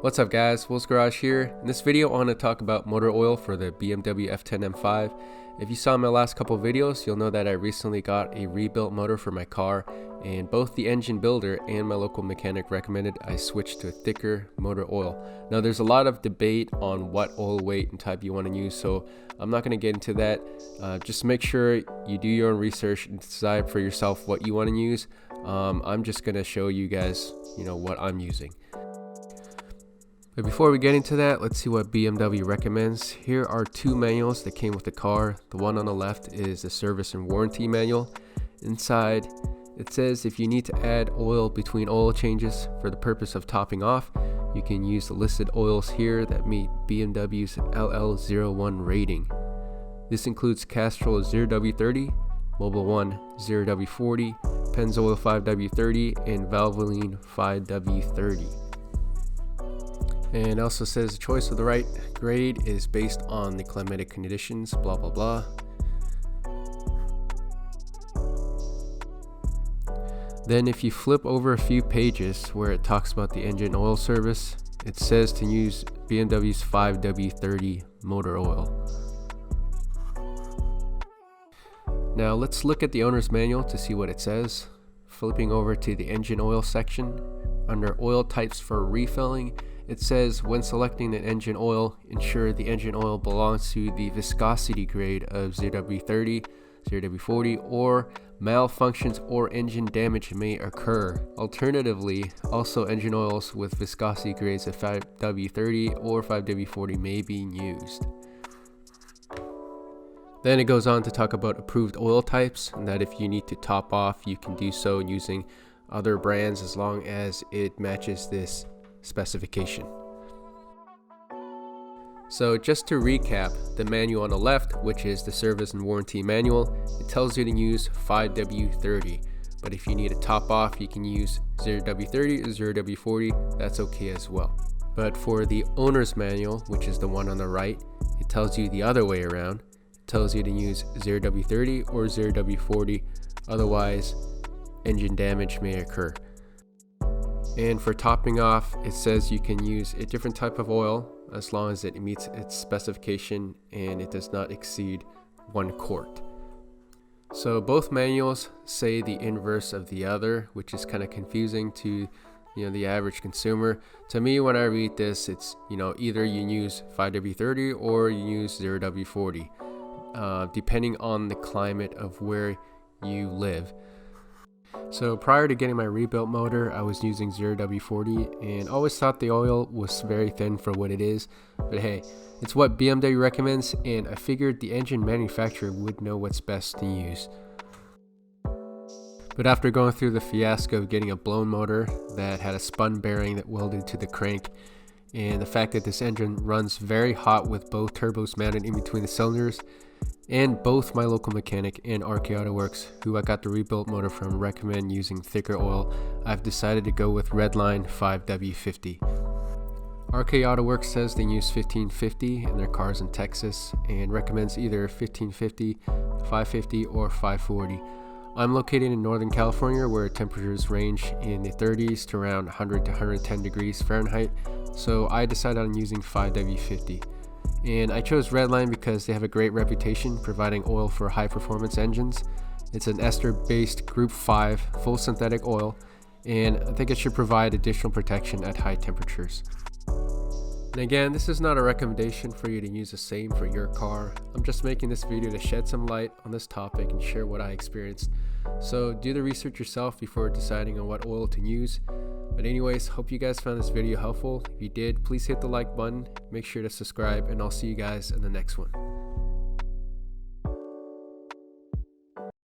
What's up guys, Will's Garage here. In this video I want to talk about motor oil for the BMW F10 M5. If you saw my last couple videos, you'll know that I recently got a rebuilt motor for my car, and both the engine builder and my local mechanic recommended I switch to a thicker motor oil. Now there's a lot of debate on what oil weight and type you want to use, so I'm not going to get into that. Just make sure you do your own research and decide for yourself what you want to use. I'm just going to show you guys, what I'm using. But before we get into that, let's see what BMW recommends. Here are two manuals that came with the car. The one on the left is the service and warranty manual. Inside, it says if you need to add oil between oil changes for the purpose of topping off, you can use the listed oils here that meet BMW's LL01 rating. This includes Castrol 0W30, Mobil 1 0W40, Pennzoil 5W30, and Valvoline 5W30. And also says the choice of the right grade is based on the climatic conditions, blah blah blah. Then if you flip over a few pages where it talks about the engine oil service, it says to use BMW's 5W30 motor oil. Now let's look at the owner's manual to see what it says. Flipping over to the engine oil section, under oil types for refilling, it says when selecting an engine oil, ensure the engine oil belongs to the viscosity grade of 0W30, 0W40, or malfunctions or engine damage may occur. Alternatively, also engine oils with viscosity grades of 5W30 or 5W40 may be used. Then it goes on to talk about approved oil types, and that if you need to top off, you can do so using other brands as long as it matches this specification. So just to recap, the manual on the left, which is the service and warranty manual, it tells you to use 5W30, but if you need a top off, you can use 0W30 or 0W40, that's okay as well. But for the owner's manual, which is the one on the right, it tells you the other way around. It tells you to use 0W30 or 0W40, otherwise engine damage may occur. And for topping off, it says you can use a different type of oil as long as it meets its specification and it does not exceed 1 quart. So both manuals say the inverse of the other, which is kind of confusing to the average consumer. To me, when I read this, it's either you use 5W30 or you use 0W40, depending on the climate of where you live. So prior to getting my rebuilt motor, I was using 0W40 and always thought the oil was very thin for what it is, but hey, it's what BMW recommends, and I figured the engine manufacturer would know what's best to use. But after going through the fiasco of getting a blown motor that had a spun bearing that welded to the crank, and the fact that this engine runs very hot with both turbos mounted in between the cylinders, and both my local mechanic and RK Autowerks, who I got the rebuilt motor from, recommend using thicker oil, I've decided to go with Redline 5w50. RK Autowerks says they use 1550 in their cars in Texas and recommends either 1550, 550, or 540. I'm located in Northern California where temperatures range in the 30s to around 100 to 110 degrees Fahrenheit, so I decided on using 5w50. And I chose Redline because they have a great reputation providing oil for high performance engines. It's an ester based Group 5 full synthetic oil, and I think it should provide additional protection at high temperatures. And again, this is not a recommendation for you to use the same for your car. I'm just making this video to shed some light on this topic and share what I experienced. So do the research yourself before deciding on what oil to use. But anyways, hope you guys found this video helpful. If you did, please hit the like button, make sure to subscribe, and I'll see you guys in the next one.